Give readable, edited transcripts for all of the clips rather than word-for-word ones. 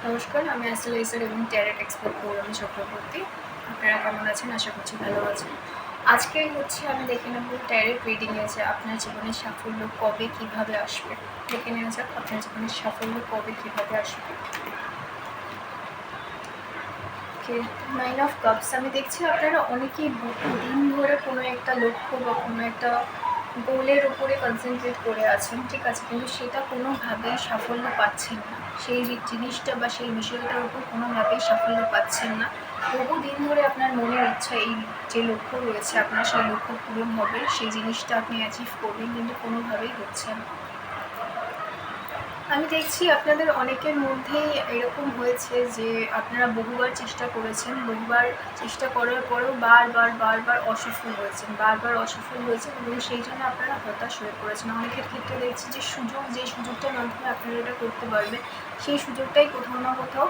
নমস্কার, আমি অ্যাস্ট্রোলজার এবং ট্যারট এক্সপার্ট পৌলমী চক্রবর্তী। আপনারা কেমন আছেন? আশা করছি ভালো আছেন। আজকে আমি দেখে নেব ট্যারট রিডিং আছে আপনার জীবনে সাফল্য কবে কিভাবে আসবে। দেখে নেওয়া যাক আপনার জীবনে সাফল্য কবে কিভাবে আসবে। ওকে, 9 অফ কাপস। আমি দেখছি আপনারা অনেকেই বহুদিন ধরে কোনো একটা লক্ষ্য বা কোনো একটা গোলের উপরে কনসেন্ট্রেট করে আছেন, ঠিক আছে, কিন্তু সেটা কোনোভাবেই সাফল্য পাচ্ছেন না। সেই জিনিসটা বা সেই বিষয়টার উপর কোনোভাবেই সাফল্য পাচ্ছেন না। বহুদিন ধরে আপনার মনের ইচ্ছা, এই যে লক্ষ্য রয়েছে আপনার, সেই লক্ষ্য পূরণ হবে, সেই জিনিসটা আপনি অ্যাচিভ করবেন, কিন্তু কোনোভাবেই হচ্ছে না। আমি দেখছি আপনাদের অনেকের মধ্যেই এরকম হয়েছে যে আপনারা বহুবার চেষ্টা করেছেন, বহুবার চেষ্টা করার পরেও বারবার অসফল হয়েছেন এবং সেই জন্য আপনারা হতাশ হয়ে পড়েছেন। অনেকের ক্ষেত্রে দেখছি যে যে সুযোগটার মাধ্যমে আপনারা এটা করতে পারবেন, সেই সুযোগটাই কোথাও না কোথাও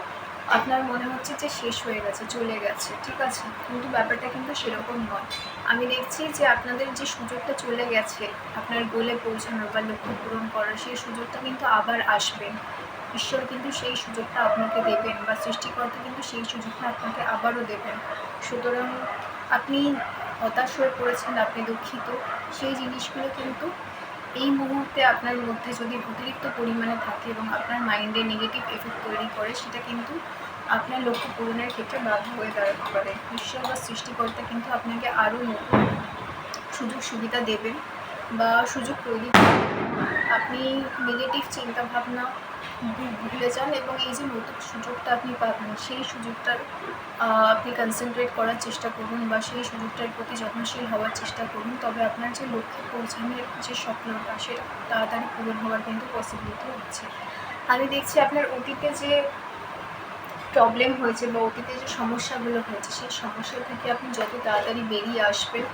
আপনার মনে হচ্ছে যে শেষ হয়ে গেছে, চলে গেছে, ঠিক আছে, কিন্তু ব্যাপারটা কিন্তু সেরকম নয়। আমি দেখছি যে আপনাদের যে সুযোগটা চলে গেছে আপনার গোলে পৌঁছানোর বা লক্ষ্য পূরণ করার, সেই সুযোগটা কিন্তু আবার আসবে। ঈশ্বর কিন্তু সেই সুযোগটা আপনাকে দেবেন, বা সৃষ্টিকর্তা কিন্তু সেই সুযোগটা আপনাকে আবারও দেবেন। সুতরাং আপনি হতাশ হয়ে পড়েছেন, আপনি দুঃখিত, সেই জিনিসগুলো কিন্তু এই মুহূর্তে আপনার মধ্যে যদি অতিরিক্ত পরিমাণে থাকে এবং আপনার মাইন্ডে নেগেটিভ এফেক্ট তৈরি করে, সেটা কিন্তু আপনার লক্ষ্য পূরণের ক্ষেত্রে বাধা হয়ে দাঁড়াতে পারে। ঈশ্বর বা সৃষ্টিকর্তা কিন্তু আপনাকে আরও নতুন সুযোগ সুবিধা দেবেন বা সুযোগ তৈরি করবেন। আপনি নেগেটিভ চিন্তাভাবনা ভুলে যান এবং এই যে নতুন সুযোগটা আপনি পাবেন, সেই সুযোগটার আপনি কনসেন্ট্রেট করার চেষ্টা করুন বা সেই সুযোগটার প্রতি যত্নশীল হওয়ার চেষ্টা করুন। তবে আপনার যে লক্ষ্যে পৌঁছানোর যে স্বপ্নটা, সেটা তাড়াতাড়ি পূরণ হওয়ার কিন্তু পসিবিলিটি হচ্ছে। আমি দেখছি আপনার অতীতে যে প্রবলেম হয়েছে বা অতীতে যে সমস্যাগুলো হয়েছে, সেই সমস্যা থেকে আপনি যত তাড়াতাড়ি বেরিয়ে আসবেন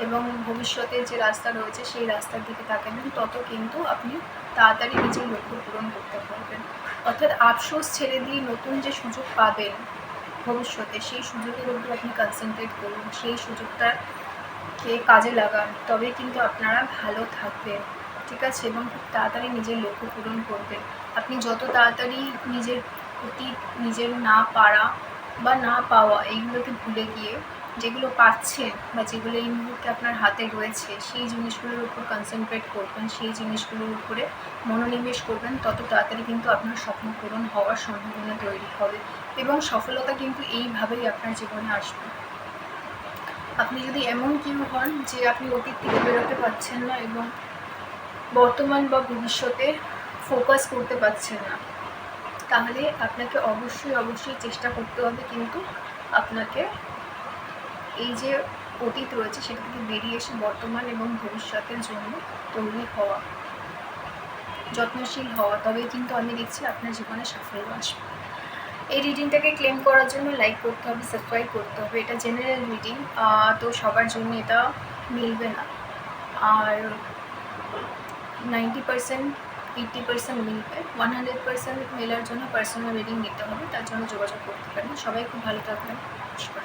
এবং ভবিষ্যতে যে রাস্তা রয়েছে সেই রাস্তার দিকে তাকাবেন, তত কিন্তু আপনি তাড়াতাড়ি নিজের লক্ষ্য পূরণ করতে পারবেন। অর্থাৎ আফসোস ছেড়ে দিয়ে নতুন যে সুযোগ পাবেন ভবিষ্যতে, সেই সুযোগের উপর আপনি কনসেন্ট্রেট করুন, সেই সুযোগটাকে কাজে লাগান, তবে কিন্তু আপনারা ভালো থাকবেন, ঠিক আছে, এবং খুব তাড়াতাড়ি নিজের লক্ষ্য পূরণ করবেন। আপনি যত তাড়াতাড়ি নিজের প্রতি, নিজের না পারা বা না পাওয়া এইগুলোকে ভুলে গিয়ে যেগুলো পাচ্ছেন বা যেগুলো এই মুহূর্তে আপনার হাতে রয়েছে, সেই জিনিসগুলোর উপর কনসেন্ট্রেট করবেন, সেই জিনিসগুলোর উপরে মনোনিবেশ করবেন, তত তাড়াতাড়ি কিন্তু আপনার স্বপ্ন পূরণ হওয়ার সম্ভাবনা তৈরি হবে এবং সফলতা কিন্তু এইভাবেই আপনার জীবনে আসবে। আপনি যদি এমন কেউ হন যে আপনি অতীত থেকে বেরোতে পারছেন না এবং বর্তমান বা ভবিষ্যতে ফোকাস করতে পারছেন না, তাহলে আপনাকে অবশ্যই চেষ্টা করতে হবে কিন্তু আপনাকে এই যে অতীত রয়েছে সেটা থেকে বেরিয়ে এসে বর্তমান এবং ভবিষ্যতের জন্য তৈরি হওয়া, যত্নশীল হওয়া, তবে কিন্তু আমি দেখছি আপনার জীবনে সাফল্য আসবে। এই রিডিংটাকে ক্লেম করার জন্য লাইক করতে হবে, সাবস্ক্রাইব করতে হবে। এটা জেনারেল রিডিং, তো সবার জন্য এটা মিলবে না, আর 90% 80% মিলবে। 100% মেলার জন্য পার্সোনাল রিডিং নিতে হবে, তার জন্য যোগাযোগ করতে পারেন। সবাই খুব ভালো থাকবেন। নমস্কার।